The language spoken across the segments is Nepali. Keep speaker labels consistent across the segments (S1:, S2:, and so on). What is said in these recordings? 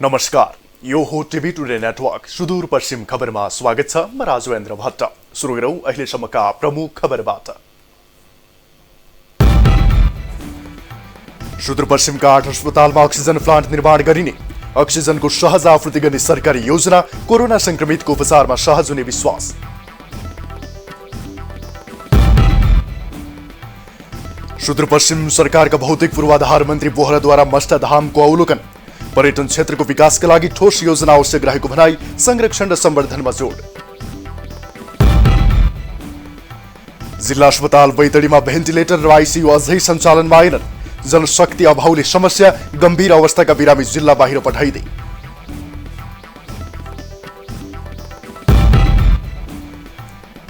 S1: नमस्कार, यो हो टिभी टुडे नेटवर्क सुदूर पश्चिम खबरमा स्वागत छ। म राजेन्द्र भट्ट। सुरु गरौं अहिलेसम्मका प्रमुख खबरबाट। सुदूरपश्चिमका 8 अस्पतालमा अक्सिजन प्लान्ट निर्माण गरिने, अक्सिजनको सहज आपूर्ति गर्ने सरकारी योजना, कोरोना संक्रमितको उपचारमा सहज हुने विश्वास। सुदूरपश्चिम सरकारका भौतिक पूर्वाधार मन्त्री बोहराद्वारा मष्टधामको अवलोकन, पर्यटन क्षेत्रको विकासका लागि ठोस योजना आवश्यक रहेको भनाई, संरक्षण र सम्वर्धनमा जोड। जिल्ला अस्पताल बैतडीमा भेन्टिलेटर र आइसियु अझै सञ्चालनमा आएनन्। जनशक्ति अभावले समस्या, गम्भीर अवस्थाका बिरामी जिल्ला बाहिर पठाइदै।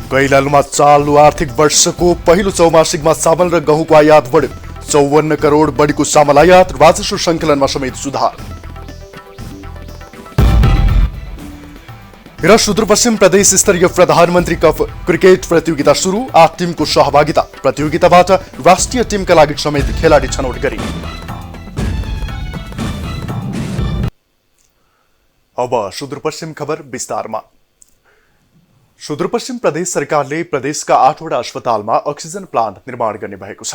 S1: कैलालीमा चालु आर्थिक वर्षको पहिलो चौमासिकमा चामल र गहुँको आयात बढ्यो। 54 करोड बढीको चामल आयात, राजस्व सङ्कलनमा समेत सुधार। र सुदूरपश्चिम प्रदेश स्तरीय प्रधानमन्त्री कप क्रिकेट प्रतियोगिता सुरु, 8 टिमको सहभागिता। प्रतियोगिताबाट राष्ट्रिय टिमका लागि समेत खेलाडी छनौट गरिने। अब सुदूरपश्चिम खबर विस्तारमा। सुदूरपश्चिम प्रदेश सरकारले प्रदेशका 8वटा अस्पतालमा अक्सिजन प्लान्ट निर्माण गर्ने भएको छ।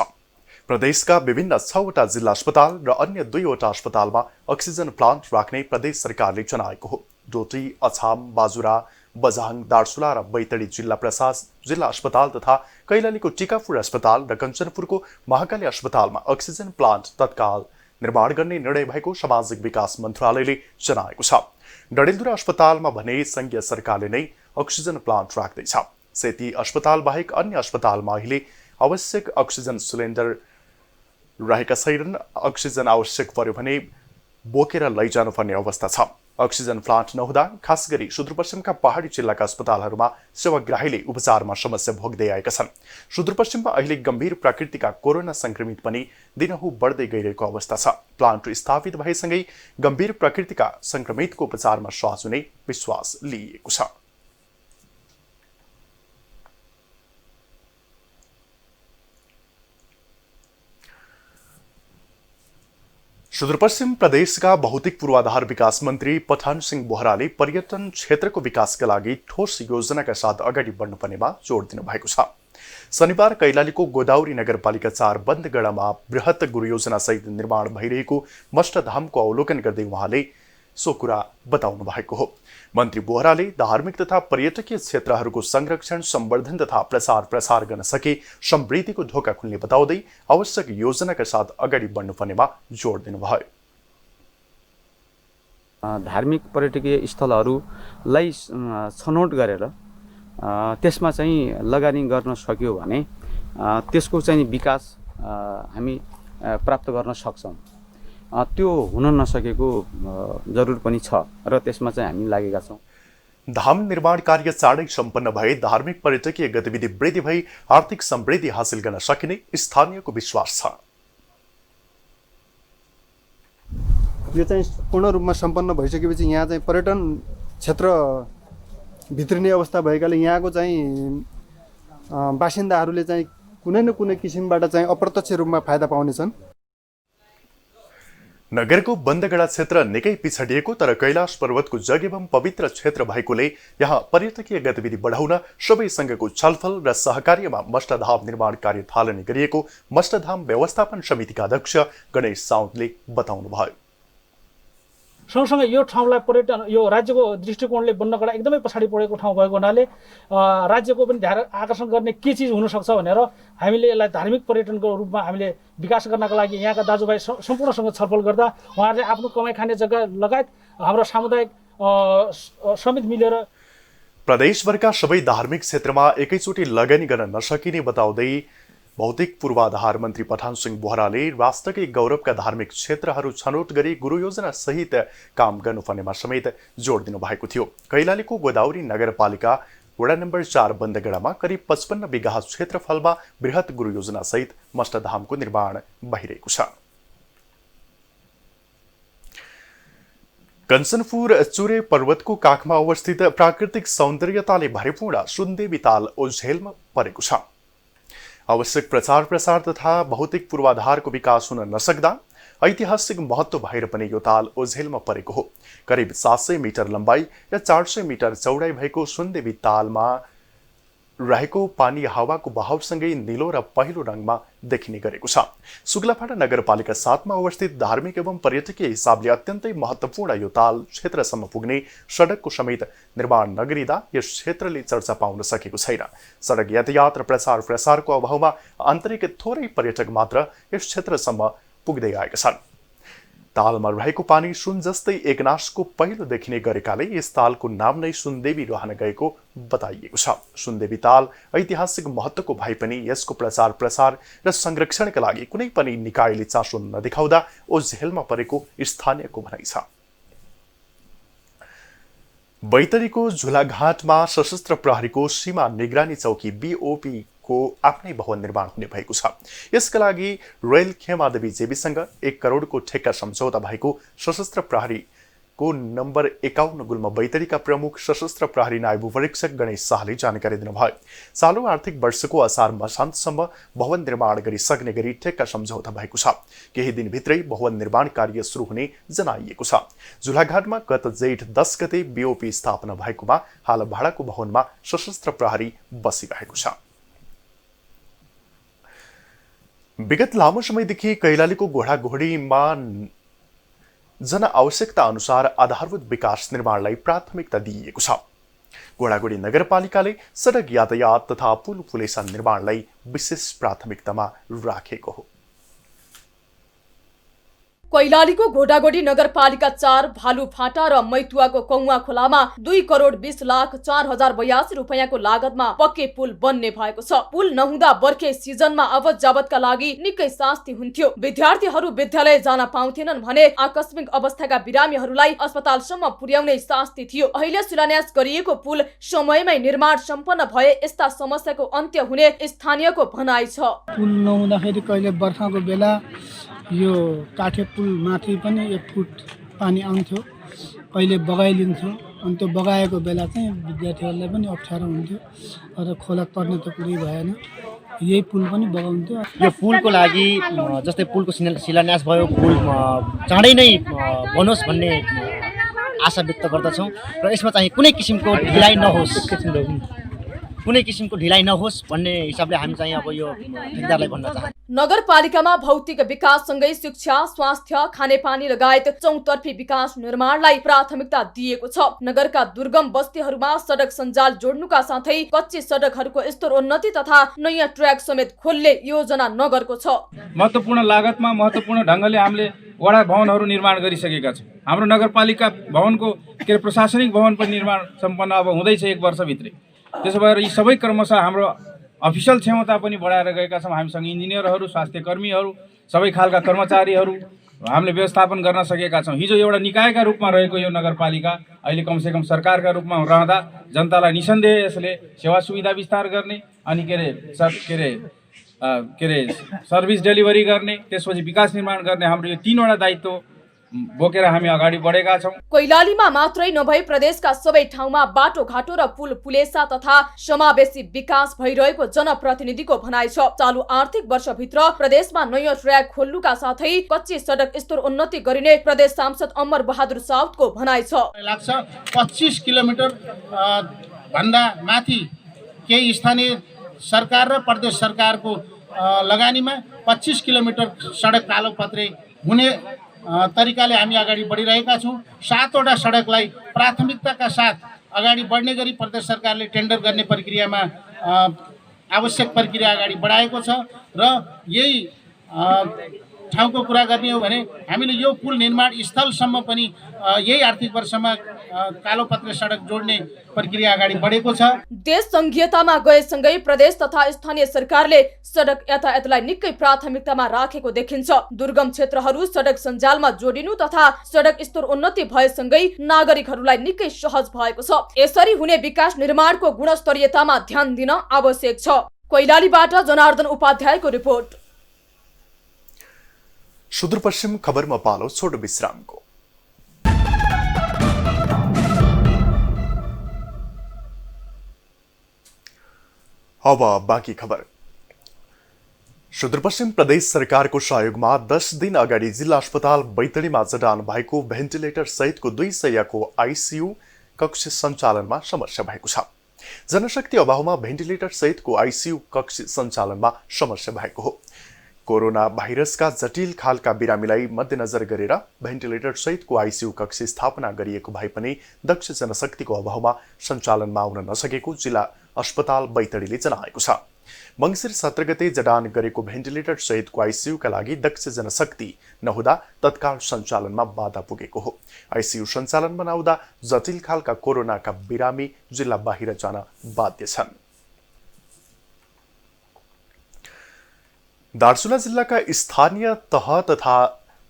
S1: प्रदेशका विभिन्न 6वटा जिल्ला अस्पताल र अन्य 2वटा अस्पतालमा अक्सिजन प्लान्ट राख्ने प्रदेश सरकारले जनाएको हो। डोटी, अछाम, बाजुरा, बझाङ, दार्चुला र बैतडी जिल्ला अस्पताल तथा कैलालीको टिकापुर अस्पताल र कञ्चनपुरको महाकाली अस्पतालमा अक्सिजन प्लान्ट तत्काल निर्माण गर्ने निर्णय भएको सामाजिक विकास मन्त्रालयले जनाएको छ। डडेलधुरा अस्पतालमा भने संघीय सरकारले नै अक्सिजन प्लान्ट राख्दैछ। सेती अस्पताल बाहेक अन्य अस्पतालमा अहिले आवश्यक अक्सिजन सिलिन्डर रहेका छैनन्। अक्सिजन आवश्यक पर्यो भने बोकेर लैजानुपर्ने अवस्था छ। अक्सिजन प्लान्ट नहुँदा खास गरी सुदूरपश्चिमका पहाडी जिल्लाका अस्पतालहरूमा सेवाग्राहीले उपचारमा समस्या भोग्दै आएका छन्। सुदूरपश्चिममा अहिले गम्भीर प्रकृतिका कोरोना संक्रमित पनि दिनहुँ बढ्दै गइरहेको अवस्था छ। प्लान्ट स्थापित भएसँगै गम्भीर प्रकृतिका संक्रमितको उपचारमा सहज हुने विश्वास लिइएको छ। सुदूरपश्चिम प्रदेशका भौतिक पूर्वाधार विकास मन्त्री पठान सिंह बोहराले पर्यटन क्षेत्रको विकासका लागि ठोस योजनाका साथ अगाडि बढ्नुपर्नेमा जोड दिनुभएको छ। शनिबार कैलालीको गोदावरी नगरपालिका 4 बन्दगडामा बृहत गुरुयोजना सहित निर्माण भइरहेको मष्टधामको अवलोकन गर्दै उहाँले सो कुरा बताउनु भएको हो। मन्त्री बोहराले धार्मिक तथा पर्यटकीय क्षेत्रहरूको संरक्षण, सम्वर्धन तथा प्रसार गर्न सके समृद्धिको ढोका खुल्ने बताउँदै आवश्यक योजनाका साथ अगाडि बढ्नुपर्नेमा जोड दिनुभयो।
S2: धार्मिक पर्यटकीय स्थलहरूलाई छनौट गरेर त्यसमा चाहिँ लगानी गर्न सक्यो भने त्यसको चाहिँ विकास हामी प्राप्त गर्न सक्छौँ। त्यो हुन नसकेको जरुर पनि छ र त्यसमा चाहिँ हामी लागेका छौँ।
S1: धाम निर्माण कार्य चाँडै सम्पन्न भए धार्मिक पर्यटकीय गतिविधि वृद्धि भई आर्थिक समृद्धि हासिल गर्न सकिने स्थानीयको विश्वास छ।
S3: यो चाहिँ पूर्ण रूपमा सम्पन्न भइसकेपछि यहाँ चाहिँ पर्यटन क्षेत्र भित्रिने अवस्था भएकाले यहाँको चाहिँ बासिन्दाहरूले चाहिँ कुनै न कुनै किसिमबाट चाहिँ अप्रत्यक्ष रूपमा फाइदा पाउनेछन्।
S1: नगरको बन्दगडा क्षेत्र निकै पिछडिएको तर कैलाश पर्वतको जग एवं पवित्र क्षेत्र भएकोले यहाँ पर्यटकीय गतिविधि बढाउन सबै संघको छलफल र सहकार्यमा मष्टधाम निर्माण कार्य थालनी गरिएको मष्टधाम व्यवस्थापन समितिका अध्यक्ष गणेश साउदले बताउनुभयो।
S4: सँगसँगै यो ठाउँलाई पर्यटन यो राज्यको दृष्टिकोणले बन्दगडा एकदमै पछाडि परेको ठाउँ भएको हुनाले राज्यको पनि ध्यान आकर्षण गर्ने के चिज हुनसक्छ भनेर हामीले यसलाई धार्मिक पर्यटनको रूपमा हामीले विकास गर्नका लागि यहाँका दाजुभाइ सम्पूर्णसँग छलफल गर्दा उहाँहरूले आफ्नो कमाइ खाने जग्गा लगायत हाम्रो सामुदायिक समेत मिलेर
S1: प्रदेशभरका सबै धार्मिक क्षेत्रमा एकैचोटि लगानी गर्न नसकिने बताउँदै भौतिक पूर्वाधार मन्त्री पठान सिंह बोहराले राष्ट्रकै गौरवका धार्मिक क्षेत्रहरू छनौट गरी गुरुयोजना सहित काम गर्नुपर्नेमा समेत जोड दिनुभएको थियो। कैलालीको गोदावरी नगरपालिका वडा नम्बर 4 बन्दगडामा करिब 55 बिघा क्षेत्रफलमा बृहत गुरुयोजना सहित मष्टधामको निर्माण भइरहेको छ। कञ्चनपुर चुरे पर्वतको काखमा अवस्थित प्राकृतिक सौन्दर्यताले भरिपूर्ण सुनदेवी ताल ओझेलमा परेको छ। आवश्यक प्रचार तथा भौतिक पूर्वाधारको विकास हुन नसक्दा ऐतिहासिक महत्त्व भएर पनि यो ताल ओझेलमा परेको हो। करिब 700 मिटर लम्बाइ र 400 मिटर चौडाइ भएको सुनदेवी तालमा रहेको पानी हावाको बहावसँगै नीलो र पहिलो रङमा देखिने गरेको छ। सुग्लाफाटा नगरपालिका 7 मा अवस्थित धार्मिक एवं पर्यटकीय हिसाबले अत्यन्तै महत्त्वपूर्ण यो ताल क्षेत्रसम्म पुग्ने सडकको समेत निर्माण नगरिँदा यस क्षेत्रले चर्चा पाउन सकेको छैन। सडक यातायात र प्रचार प्रसारको अभावमा आन्तरिक थोरै पर्यटक मात्र यस क्षेत्रसम्म पुग्दै आएका छन्। तालमा रहेको पानी सुन जस्तै एकनाशको पहिलो देखिने गरेकाले यस तालको नाम नै सुनदेवी रहन गएको बताइएको छ। सुनदेवी ताल ऐतिहासिक महत्त्वको भए पनि यसको प्रचार प्रसार र संरक्षणका लागि कुनै पनि निकायले चासो नदेखाउँदा ओझेलमा परेको स्थानीयको भनाइ छ। बैतडीको झुलाघाटमा सशस्त्र प्रहरीको सीमा निगरानी चौकी BOP को आफ्नै भवन निर्माण हुने भएको छ। यसका लागि रोयल खेमादेवी जेबीसँग 1 करोडको ठेक्का सम्झौता भएको सशस्त्र प्रहरीको नम्बर 51 गुल्म बैतडीका प्रमुख सशस्त्र प्रहरी नायब उपरीक्षक गणेश शाहले जानकारी दिनुभयो। चालु आर्थिक वर्षको असार मसान्तसम्म भवन निर्माण गरिसक्ने गरी ठेक्का सम्झौता भएको छ। केही दिनभित्रै भवन निर्माण कार्य सुरु हुने जनाइएको छ। झुलाघाटमा गत जेठ 10 गते BOP स्थापना भएकोमा हाल भाडाको भवनमा सशस्त्र प्रहरी बसिरहेको छ। विगत लामो समयदेखि कैलालीको घोडाघोडीमा जनआवश्यकता अनुसार आधारभूत विकास निर्माणलाई प्राथमिकता दिइएको छ। घोडाघोडी नगरपालिकाले सडक यातायात तथा पुल पुलेसा निर्माणलाई विशेष प्राथमिकतामा राखेको हो।
S5: कैलालीको घोडाघोडी नगरपालिका 4 भालुफाटा र मैतुवाको कौवा खोलामा 2 करोड 20 लाख 4,082 रुपैयाँको लागतमा पक्के पुल बन्ने भएको छ। पुल नहुँदा बर्खे सिजनमा आवत जावतका लागि निकै शास्ति हुन्थ्यो। विद्यार्थीहरू विद्यालय जान पाउँथेनन् भने आकस्मिक अवस्थाका बिरामीहरूलाई अस्पतालसम्म पुर्याउने शास्ति थियो। अहिले शिलान्यास गरिएको पुल समयमै निर्माण सम्पन्न भए यस्ता समस्याको अन्त्य हुने स्थानीयको भनाइ छ।
S6: पुल नहुँदाखेरि कहिले बर्खाको बेला यो काठे पुल माथि पनि 1 फुट पानी आउँथ्यो, कहिले बगाइलिन्थ्यो। अनि त्यो बगाएको बेला चाहिँ विद्यार्थीहरूलाई पनि अप्ठ्यारो हुन्थ्यो र खोला तर्ने त कुरै भएन। यही पुल पनि बगाउँथ्यो।
S7: यो पुलको लागि जस्तै पुलको शिलान्यास भयो, पुल चाँडै नै बनोस् भन्ने आशा व्यक्त गर्दछौँ र यसमा चाहिँ कुनै किसिमको ढिलाइ नहोस् भन्ने हिसाबले हामी चाहिँ अब यो ठेकेदारलाई भन्न चाहन्छौँ।
S5: नगरपालिकामा भौतिक विकाससँगै शिक्षा, स्वास्थ्य, खानेपानी लगायत चौतर्फी विकास निर्माणलाई प्राथमिकता दिएको छ। नगरका दुर्गम बस्तीहरूमा सडक सञ्जाल जोड्नुका साथै कच्ची सडकहरूको स्तरोन्नति तथा नयाँ ट्र्याक समेत खोल्ने योजना नगरको छ।
S8: महत्त्वपूर्ण लागतमा महत्त्वपूर्ण ढङ्गले हामीले वडा भवनहरू निर्माण गरिसकेका छौँ। हाम्रो नगरपालिका भवनको प्रशासनिक भवन पनि निर्माण सम्पन्न अब हुँदैछ 1 वर्षभित्रै। त्यसो भएर यी सबै क्रमशः हाम्रो अफिसियल क्षमता पनि बढाएर गएका छौँ। हामीसँग इन्जिनियरहरू, स्वास्थ्य कर्मीहरू, सबै खालका कर्मचारीहरू हामीले व्यवस्थापन गर्न सकेका छौँ। हिजो एउटा निकायका रूपमा रहेको यो नगरपालिका अहिले कमसेकम सरकारका रूपमा रहँदा जनतालाई निसन्देह यसले सेवा सुविधा विस्तार गर्ने अनि सर्भिस डेलिभरी गर्ने, त्यसपछि विकास निर्माण गर्ने हाम्रो यो 3वटा दायित्व बोकेर हामी अगाडि बढेका छौँ।
S5: कैलालीमा मात्रै नभई प्रदेशका सबै ठाउँमा बाटोघाटो र पुल पुलेसा तथा समावेशी विकास भइरहेको जनप्रतिनिधिको भनाइ छ। चालु आर्थिक वर्षभित्र प्रदेशमा नयाँ ट्र्याक खोल्नुका साथै कच्ची सडक स्तरोन्नति गरिने प्रदेश सांसद अमर बहादुर साउदको भनाइ छ।
S9: लाग्छ 25 किलोमिटर भन्दा माथि केही स्थानीय सरकार र प्रदेश सरकारको लगानीमा 25 किलोमिटर सडक कालोपत्रे हुने तरिकाले हामी अगाडि बढिरहेका छौँ। 7वटा सडकलाई प्राथमिकताका साथ अगाडि बढ्ने गरी प्रदेश सरकारले टेन्डर गर्ने प्रक्रियामा आवश्यक प्रक्रिया अगाडि बढाएको छ र यही ठाउँको कुरा गर्ने हो भने हामीले यो पुल निर्माण स्थलसम्म पनि यही आर्थिक वर्षमा कालोपत्रे सडक जोड्ने प्रक्रिया अगाडि बढेको छ।
S5: देश संघीयतामा गएसँगै प्रदेश तथा स्थानीय सरकारले सडक यातायातलाई निकै प्राथमिकतामा राखेको देखिन्छ। दुर्गम क्षेत्रहरू सडक सञ्जालमा जोडिनु तथा सडक स्तरोन्नति भएसँगै नागरिकहरूलाई निकै सहज भएको छ। यसरी हुने विकास निर्माणको गुणस्तरीयतामा ध्यान दिन आवश्यक छ। कैलालीबाट जनार्दन उपाध्यायको रिपोर्ट।
S1: सुदूरपश्चिम खबरमा पालो छोटो विश्रामको। अब बाँकी खबर। सुदूरपश्चिम प्रदेश सरकारको सहयोगमा 10 दिन अगाडि जिल्ला अस्पताल बैतडीमा जडान भएको भेन्टिलेटर सहितको 2 शय्याको आइसियु कक्ष सञ्चालनमा समस्या भएको छ। जनशक्ति अभावमा भेन्टिलेटर सहितको आइसियु कक्ष सञ्चालनमा समस्या भएको हो। कोरोना भाइरसका जटिल खालका बिरामीलाई मध्यनजर गरेर भेन्टिलेटर सहितको आइसियु कक्ष स्थापना गरिएको भए पनि दक्ष जनशक्तिको अभावमा सञ्चालनमा आउन नसकेको जिल्ला अस्पताल बैतडीले जनाएको छ। मङ्सिर 17 गते जडान गरेको भेन्टिलेटर सहितको आइसियुका लागि दक्ष जनशक्ति नहुँदा तत्काल सञ्चालनमा बाधा पुगेको हो। आइसियु सञ्चालनमा नहुँदा जटिल खालका कोरोनाका बिरामी जिल्ला बाहिर जान बाध्य छन्। दार्चुला जिल्लाका स्थानीय तह तथा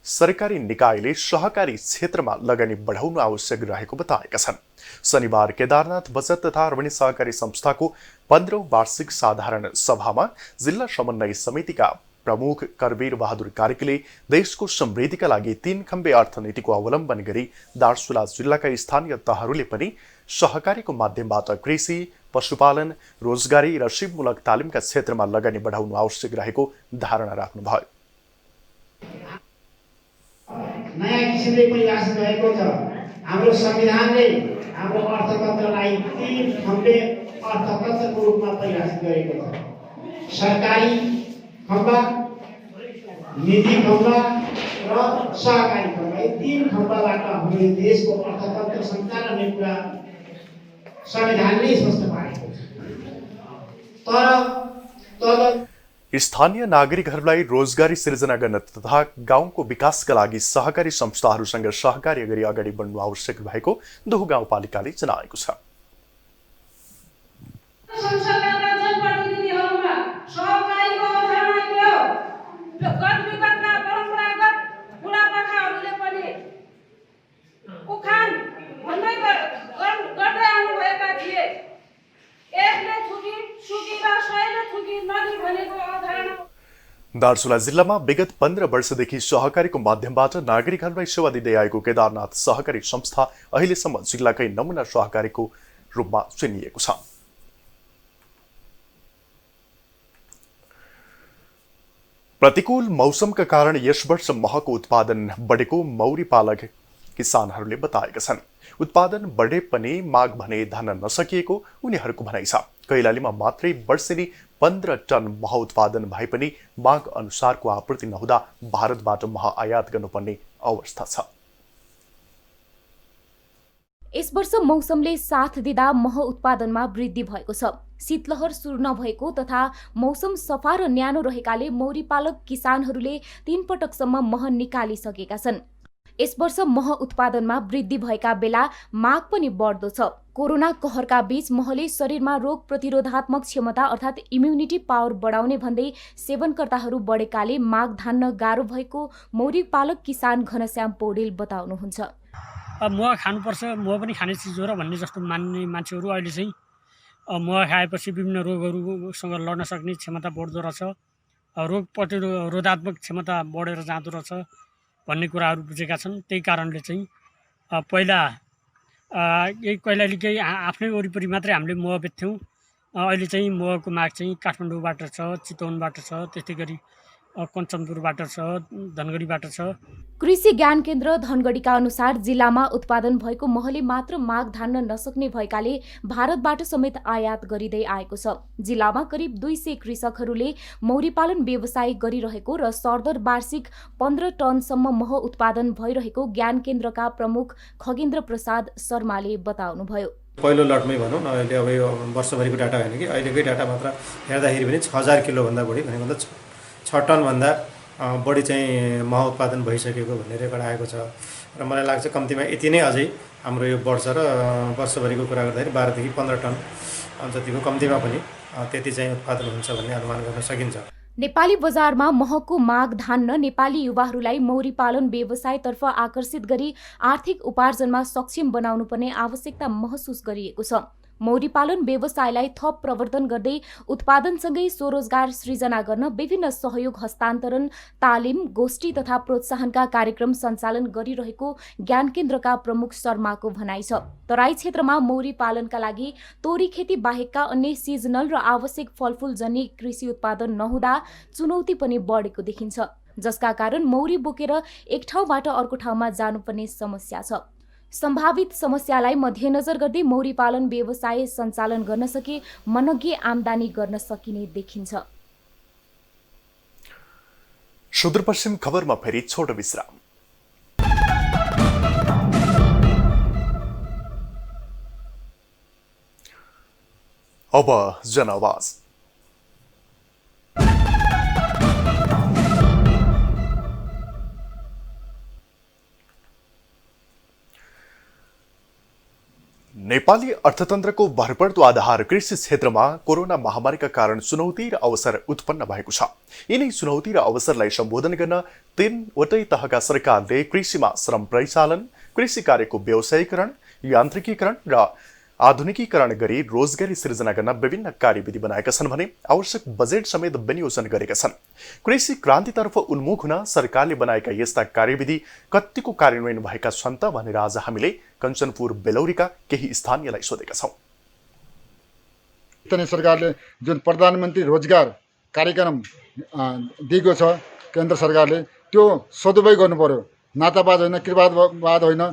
S1: सरकारी निकायले सहकारी क्षेत्रमा लगानी बढाउन आवश्यक रहेको बताएका छन्। शनिबार केदारनाथ बचत तथा ऋण सहकारी संस्थाको 15औं वार्षिक साधारण सभामा जिल्ला समन्वय समितिका प्रमुख करवीर बहादुर कार्कीले देशको समृद्धिका लागि 3 खम्बे अर्थनीतिको अवलम्बन गरी दार्चुला जिल्लाका स्थानीय तहहरूले पनि सहकारीको माध्यमबाट कृषि, पशुपालन, रोजगारी र सिपमूलक तालिमका क्षेत्रमा लगानी बढाउनु आवश्यक रहेको धारणा राख्नुभयो।
S10: नयाँ किसिमले परिभाषित भएको छ। हाम्रो संविधानले हाम्रो अर्थतन्त्रलाई 3 खम्बे अर्थतन्त्रको रूपमा परिभाषित गरेको छ। सरकारी खम्बा, निजी खम्बा र सहकारी खम्बा। यी 3 खम्बाबाट हाम्रो देशको अर्थतन्त्र सञ्चालन गर्ने कुरा संविधानले स्पष्ट पारेको छ। तर
S1: स्थानीय नागरिकहरूलाई रोजगारी सिर्जना गर्न तथा गाउँको विकासका लागि सहकारी संस्थाहरूसँग सहकार्य गरी अगाडि बढ्नु आवश्यक भएको दोहो गाउँपालिकाले जनाएको छ। दार्चुला जिल्लामा विगत 15 वर्षदेखि सहकारीको माध्यमबाट नागरिकहरूलाई सेवा दिँदै आएको केदारनाथ सहकारी संस्था अहिलेसम्म जिल्लाकै नमुना सहकारीको रूपमा चिनिएको छ। प्रतिकूल मौसमका कारण यस वर्ष महको उत्पादन बढेको मौरी पालक किसानहरूले बताएका छन्। उत्पादन बढे पनि माग भने धान्न नसकिएको उनीहरूको भनाइ छ। कैलालीमा मात्रै वर्षेनी 15 टन मह उत्पादन भए पनि माग अनुसारको आपूर्ति नहुँदा भारतबाट मह आयात गर्नुपर्ने अवस्था छ।
S11: यस वर्ष मौसमले साथ दिँदा मह उत्पादनमा वृद्धि भएको छ। शीतलहर सुरु नभएको तथा मौसम सफा र न्यानो रहेकाले मौरी पालक किसानहरूले 3 पटकसम्म मह निकालिसकेका छन्। यस वर्ष मह उत्पादनमा वृद्धि भएका बेला माग पनि बढ्दो छ। कोरोना कहरका बीच महले शरीरमा रोग प्रतिरोधात्मक क्षमता अर्थात् इम्युनिटी पावर बढाउने भन्दै सेवनकर्ताहरू बढेकाले माग धान्न गाह्रो भएको मौरी पालक किसान घनश्याम पौडेल बताउनुहुन्छ।
S12: मह खानुपर्छ, मह पनि खाने चिज हो र भन्ने जस्तो मान्ने मान्छेहरू अहिले चाहिँ मह खाएपछि विभिन्न रोगहरूसँग लड्न सक्ने क्षमता बढ्दो रहेछ, रोग प्रतिरोधात्मक क्षमता बढेर जाँदो रहेछ भन्ने कुराहरू बुझेका छन्। त्यही कारणले चाहिँ पहिला यही कैलालीकै आफ्नै वरिपरि मात्रै हामीले मह बेच्थ्यौँ। अहिले चाहिँ महको माग चाहिँ काठमाडौँबाट छ, चितवनबाट छ, त्यस्तै गरी कञ्चनपुरबाट छ, धनगढीबाट छ।
S11: कृषि ज्ञान केन्द्र धनगढीका अनुसार जिल्लामा उत्पादन भएको महले मात्र माग धान्न नसक्ने भएकाले भारतबाट समेत आयात गरिँदै आएको छ। जिल्लामा करिब 200 कृषकहरूले मौरी पालन व्यवसाय गरिरहेको र सरदर वार्षिक 15 टनसम्म मह उत्पादन भइरहेको ज्ञान केन्द्रका प्रमुख खगेन्द्र प्रसाद शर्माले बताउनुभयो।
S13: पहिलो लटमै भनौँ न, अहिले अब यो वर्षभरिको डाटा होइन कि अहिलेकै डाटा मात्र हेर्दाखेरि पनि 6000 किलोभन्दा बढी भनेको त 6 टनभन्दा बढी चाहिँ मह उत्पादन भइसकेको भन्ने रेकर्ड आएको छ र मलाई लाग्छ कम्तीमा यति नै अझै हाम्रो यो वर्ष र वर्षभरिको कुरा गर्दाखेरि 12 देखि 15 टन जतिको कम्तीमा पनि त्यति चाहिँ उत्पादन हुन्छ भन्ने अनुमान गर्न सकिन्छ।
S11: नेपाली बजारमा महको माग धान्न नेपाली युवाहरूलाई मौरी पालन व्यवसायतर्फ आकर्षित गरी आर्थिक उपार्जनमा सक्षम बनाउनुपर्ने आवश्यकता महसुस गरिएको छ। मौरी पालन व्यवसायलाई थप प्रवर्धन गर्दै उत्पादनसँगै स्वरोजगार सृजना गर्न विभिन्न सहयोग हस्तान्तरण, तालिम, गोष्ठी तथा प्रोत्साहनका कार्यक्रम सञ्चालन गरिरहेको ज्ञान केन्द्रका प्रमुख शर्माको भनाइ छ। तराई क्षेत्रमा मौरी पालनका लागि तोरी खेती बाहेकका अन्य सिजनल र आवश्यक फलफूल जन्य कृषि उत्पादन नहुँदा चुनौती पनि बढेको देखिन्छ, जसका कारण मौरी बोकेर एक ठाउँबाट अर्को ठाउँमा जानुपर्ने समस्या छ। सम्भावित समस्यालाई मध्यनजर गर्दै मौरी पालन व्यवसाय सञ्चालन गर्न सके मनग्गे आम्दानी गर्न सकिने देखिन्छ।
S1: सुदूरपश्चिम खबरमा फेरि छोटो विश्राम। अब जनआवाज। नेपाली अर्थतन्त्रको भरपर्दो आधार कृषि क्षेत्रमा कोरोना महामारीका कारण चुनौती र अवसर उत्पन्न भएको छ। यिनै चुनौती र अवसरलाई सम्बोधन गर्न 3वटै तहका सरकारले कृषिमा श्रम परिचालन, कृषि कार्यको व्यवसायीकरण, यान्त्रिकीकरण र आधुनिकीकरण गरी रोजगारी सृजना गर्न विभिन्न कार्यविधि बनाएका छन् भने आवश्यक बजेट समेत विनियोजन गरेका छन्। कृषि क्रान्तितर्फ उन्मुख हुन सरकारले बनाएका यस्ता कार्यविधि कतिको कार्यान्वयन भएका छन् त भनेर आज हामीले कञ्चनपुर बेलौरीका केही स्थानीयलाई सोधेका छौँ।
S14: सरकारले जुन प्रधानमन्त्री रोजगार कार्यक्रम दिएको छ केन्द्र सरकारले, त्यो सदुपयोग गर्नु पर्यो। नातावाद होइन, कृपावाद होइन,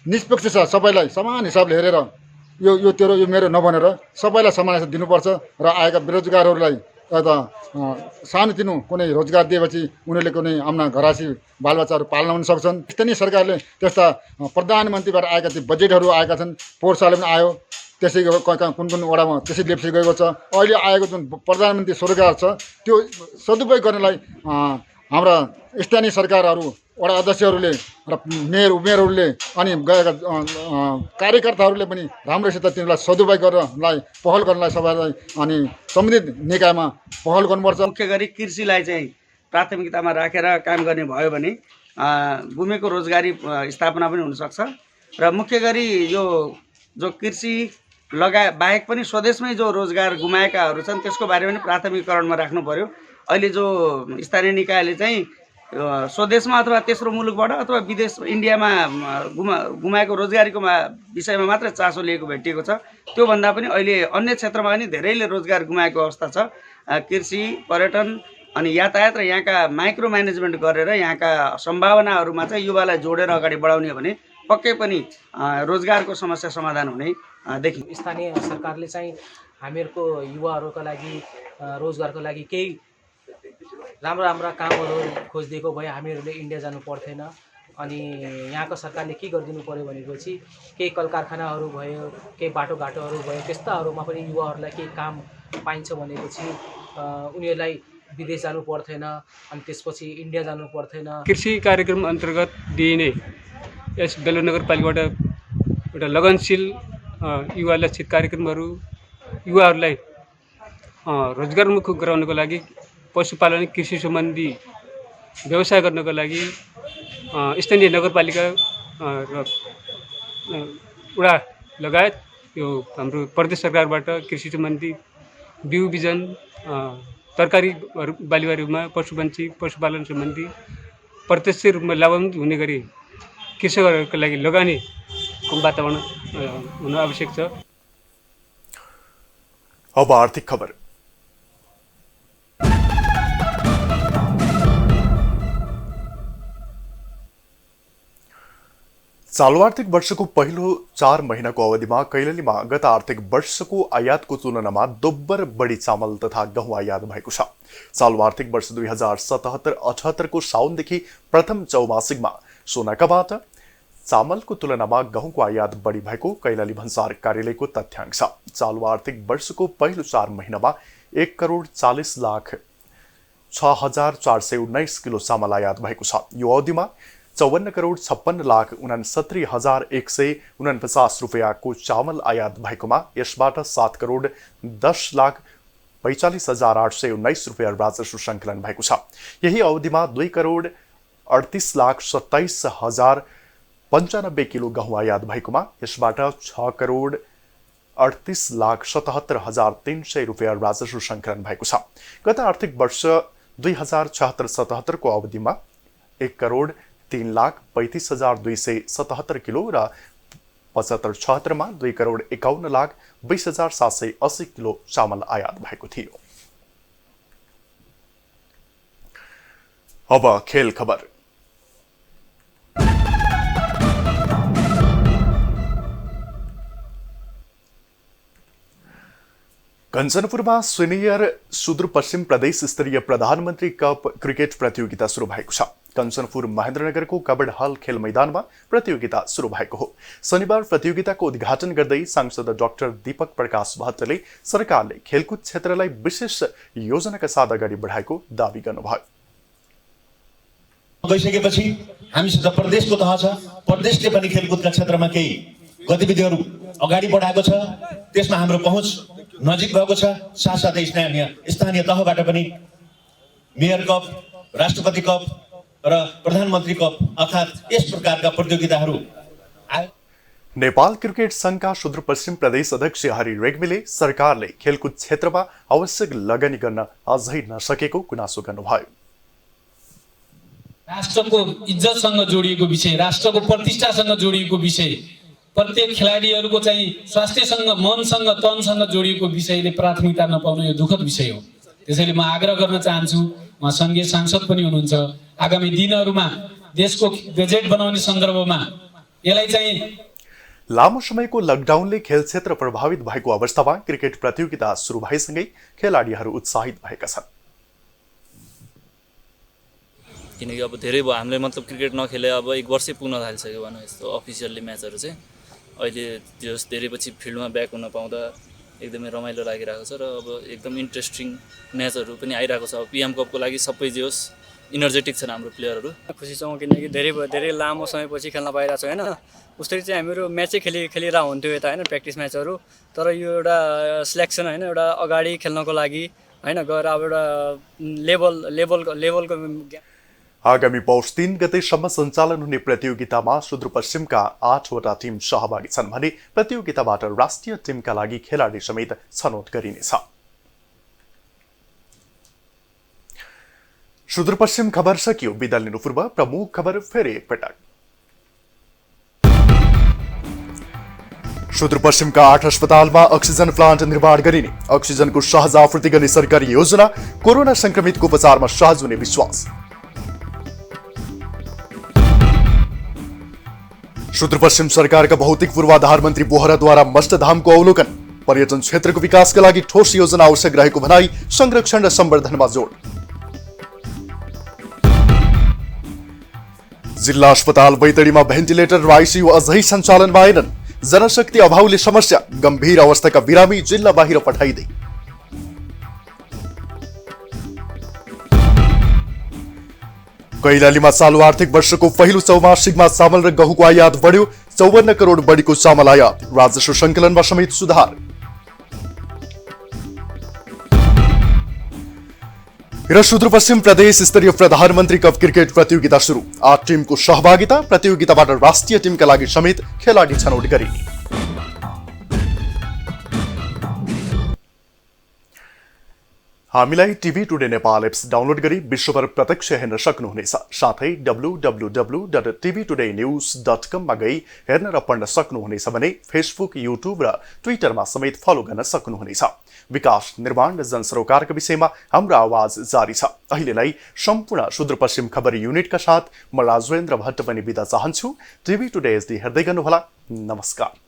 S14: निष्पक्ष छ। सबैलाई समान हिसाबले हेरेर यो तेरो यो मेरो नभनेर सबैलाई समान हिसाब दिनुपर्छ र आएका बेरोजगारहरूलाई सानोतिनो कुनै रोजगार दिएपछि उनीहरूले कुनै आफ्ना घरासी बालबच्चाहरू पाल्न हुन सक्छन्। स्थानीय सरकारले त्यस्ता प्रधानमन्त्रीबाट आएका ती बजेटहरू आएका छन्। पोहोर साल पनि आयो, त्यसै कुन कुन वडामा त्यसै लेप्सी गएको छ। अहिले आएको जुन प्रधानमन्त्री स्वरोजगार छ त्यो सदुपयोग गर्नलाई हाम्रा स्थानीय सरकारहरू, वडा अध्यक्षहरूले र मेयरहरूले अनि गएका कार्यकर्ताहरूले पनि राम्रोसित तिनीहरूलाई सदुपयोग गर्नलाई पहल गर्नलाई सबैलाई अनि सम्बन्धित निकायमा पहल गर्नुपर्छ।
S15: मुख्य गरी कृषिलाई चाहिँ प्राथमिकतामा राखेर काम गर्ने भयो भने भूमिको रोजगारी स्थापना पनि हुनसक्छ र मुख्य गरी यो जो कृषि बाहेक पनि स्वदेशमै जो रोजगार गुमाएकाहरू छन् त्यसको बारेमा पनि प्राथमिकरणमा राख्नु पर्यो। अहिले जो स्थानीय निकायले चाहिँ स्वदेशमा अथवा तेस्रो मुलुकबाट अथवा विदेश इन्डियामा गुमाएको रोजगारीको विषयमा मात्र चासो लिएको भेटिएको छ। त्योभन्दा पनि अहिले अन्य क्षेत्रमा पनि धेरैले रोजगार गुमाएको अवस्था छ। कृषि, पर्यटन अनि यातायात र यहाँका माइक्रो म्यानेजमेन्ट गरेर यहाँका सम्भावनाहरूमा चाहिँ युवालाई जोडेर अगाडि बढाउने भने पक्कै पनि रोजगारको समस्या समाधान हुने देखिन्छ।
S16: स्थानीय सरकारले चाहिँ हामीहरूको युवाहरूका लागि रोजगारको लागि केही राम्रा कामहरू खोजिदिएको भए हामीहरूले इन्डिया जानु पर्थेन। अनि यहाँको सरकारले के गरिदिनु पर्यो भनेपछि केही कल कारखानाहरू भयो, केही बाटोघाटोहरू भयो, त्यस्ताहरूमा पनि युवाहरूलाई केही काम पाइन्छ भनेपछि उनीहरूलाई विदेश जानु पर्थेन अनि त्यसपछि इन्डिया जानु पर्थेन।
S17: कृषि कार्यक्रम अन्तर्गत दिइने यस बेलौर नगरपालिकाबाट एउटा लगनशील युवा लक्षित कार्यक्रमहरू युवाहरूलाई रोजगारमुख गराउनको लागि पशुपालन, कृषि सम्बन्धी व्यवसाय गर्नको लागि स्थानीय नगरपालिका र वडा लगायत यो हाम्रो प्रदेश सरकारबाट कृषि सम्बन्धी बिउ बिजन, तरकारी बालीबारीमा पशुपालन सम्बन्धी प्रत्यक्ष रूपमा लाभान्वित हुने गरी कृषकहरूको लागि लगानीको वातावरण हुन आवश्यक छ।
S1: अब आर्थिक खबर। चालू आर्थिक वर्षको पहिलो 4 महिनाको अवधिमा कैलालीमा गत आर्थिक वर्षको आयातको तुलनामा दोब्बर बढी चामल तथा गहुँ आयात भएको छ। चालू आर्थिक वर्ष 2077-78 को साउनदेखि प्रथम चौमासिकमा सोनाकाबाट चामलको तुलनामा गहुँको आयात बढी भएको कैलाली भन्सार कार्यालयको तथ्याङ्क छ। चालू आर्थिक वर्षको पहिलो 4 महिनामा 1,40,06,419 किलो चामल आयात भएको छ। यो अवधिमा 54,56,69,149 रुपियाँको चामल आयात भएकोमा यसबाट 7,10,45,819 रुपियाँ राजस्व सङ्कलन भएको छ। यही अवधिमा 2,38,27,095 किलो गहुँ आयात भएकोमा यसबाट 6,38,00,000 38,77,300 रुपियाँ राजस्व सङ्कलन भएको छ। गत आर्थिक वर्ष 2076-77 को अवधिमा 1,03,35,277 किलो र 75-76 मा 2,51,20,780 किलो चामल आयात भएको थियो। अब खेल खबर। कञ्चनपुरमा सिनियर सुदूरपश्चिम प्रदेश स्तरीय प्रधानमन्त्री कप क्रिकेट प्रतियोगिता सुरु भएको छ। कञ्चनपुर महेन्द्रनगरको कबड हल खेल मैदानमा प्रतियोगिता सुरु भएको हो। शनिबार प्रतियोगिताको उद्घाटन गर्दै सांसद डाक्टर दीपक प्रकाश भट्टले सरकारले खेलकुद क्षेत्रलाई विशेष योजनाका साथ अगाडि बढाएको दावी गर्नुभयो।
S18: गइसकेपछि हामीसित प्रदेशको तह छ, प्रदेशले पनि खेलकुदका क्षेत्रमा केही गतिविधिहरू अगाडि बढाएको छ। त्यसमा हाम्रो पहुँच नजिक भएको छ। साथसाथै स्थानीय तहबाट पनि मेयर कप, राष्ट्रपति कप र प्रधानमन्त्री कप अर्थात् यस प्रकारका प्रतियोगिताहरू
S1: नेपाल क्रिकेट संघका सुदूरपश्चिम प्रदेश अध्यक्ष हरि रेग्मीले सरकारले खेलकुद क्षेत्रमा आवश्यक लगानी गर्न अझै नसकेको गुनासो गर्नुभयो।
S19: राष्ट्रको इज्जतसँग जोडिएको विषय, राष्ट्रको प्रतिष्ठासँग जोडिएको विषय, प्रत्येक खेलाडीहरूको चाहिँ स्वास्थ्यसँग, मनसँग, तनसँग जोडिएको विषयले प्राथमिकता नपाउनु यो दुःखद विषय हो। त्यसैले म आग्रह गर्न चाहन्छु, उहाँ सङ्घीय सांसद पनि हुनुहुन्छ, आगामी दिनहरूमा देशको बजेट बनाउने सन्दर्भमा यसलाई चाहिँ
S1: लामो समयको लकडाउनले खेल क्षेत्र प्रभावित भएको अवस्थामा क्रिकेट प्रतियोगिता सुरु भएसँगै खेलाडीहरू उत्साहित भएका छन्।
S20: किनकि अब धेरै भयो हामीले मतलब क्रिकेट नखेले अब 1 वर्षै पुग्न थालिसक्यो भनौँ। यस्तो अफिसियल्ली म्याचहरू चाहिँ अहिले त्यो धेरै पछि फिल्डमा ब्याक हुन पाउँदा एकदमै रमाइलो लागिरहेको छ र अब एकदम इन्ट्रेस्टिङ म्याचहरू पनि आइरहेको छ। अब पिएम कपको लागि सबै जे होस् इनर्जेटिक छन् हाम्रो प्लेयरहरू।
S21: खुसी छौँ किनकि धेरै लामो समयपछि खेल्न पाइरहेको छ होइन। उसरी चाहिँ हामीहरू म्याचै खेलिरहेको हुन्थ्यो यता होइन, प्र्याक्टिस म्याचहरू। तर यो एउटा सिलेक्सन होइन, एउटा अगाडि खेल्नको लागि होइन गएर अब एउटा लेभलको
S1: आगामी पौष 3 गतेसम्म सञ्चालन हुने प्रतियोगितामा सुदूरपश्चिमका 8 वटा टिम सहभागी छन् भने प्रतियोगिताबाट राष्ट्रिय टिमका लागि खेलाडी समेत छनौट गरिनेछ। सुदूरपश्चिम खबर सकियो। बिदा लिनु पूर्व प्रमुख खबर फेरि एकपटक। सुदूरपश्चिमका 8 अस्पतालमा अक्सिजन प्लान्ट निर्माण गरिने, अक्सिजनको सहज आपूर्ति गर्ने सरकारी योजना, कोरोना संक्रमितको उपचारमा सहज हुने विश्वास। सुदूरपश्चिम सरकारका भौतिक पूर्वाधार मन्त्री बोहराद्वारा मष्टधामको अवलोकन, पर्यटन क्षेत्रको विकासका लागि ठोस योजना आवश्यक रहेको भनाई, संरक्षण र सम्वर्धनमा जोड। जिल्ला अस्पताल बैतडीमा भेन्टिलेटर र आइसियु अझै सञ्चालनमा आएनन्, जनशक्ति अभावले समस्या, गम्भीर अवस्थाका बिरामी जिल्ला बाहिर पठाइँदै। कैलालीमा चालु आर्थिक वर्षको पहिलो चौमासिकमा चामल र गहुँको आयात बढ्यो, 54 करोड बढीको चामल आयात, राजस्व सङ्कलनमा समेत सुधार। र सुदूरपश्चिम प्रदेश स्तरीय प्रधानमन्त्री कप क्रिकेट प्रतियोगिता सुरु, 8 टिमको सहभागिता, प्रतियोगिताबाट राष्ट्रिय टिमका लागि समेत खेलाडी छनौट गरिने। हामीलाई TV today Nepal apps download गरी विश्वभर प्रत्यक्ष हेर्न सक्नुहुनेछ। साथै www.tvtoday.news.com मा गई हेर्न र पढ्न सक्नुहुनेछ भने फेसबुक, युट्युब र ट्विटरमा समेत फलो गर्न सक्नुहुनेछ। विकास, निर्माण र जनसरोकारका विषयमा हाम्रो आवाज जारी छ। अहिलेलाई सम्पूर्ण सुदूरपश्चिम खबर युनिटका साथ म राजेन्द्र भट्ट पनि बिदा चाहन्छु। टिभी टुडे एचडी हेर्दै गर्नुहोला। नमस्कार।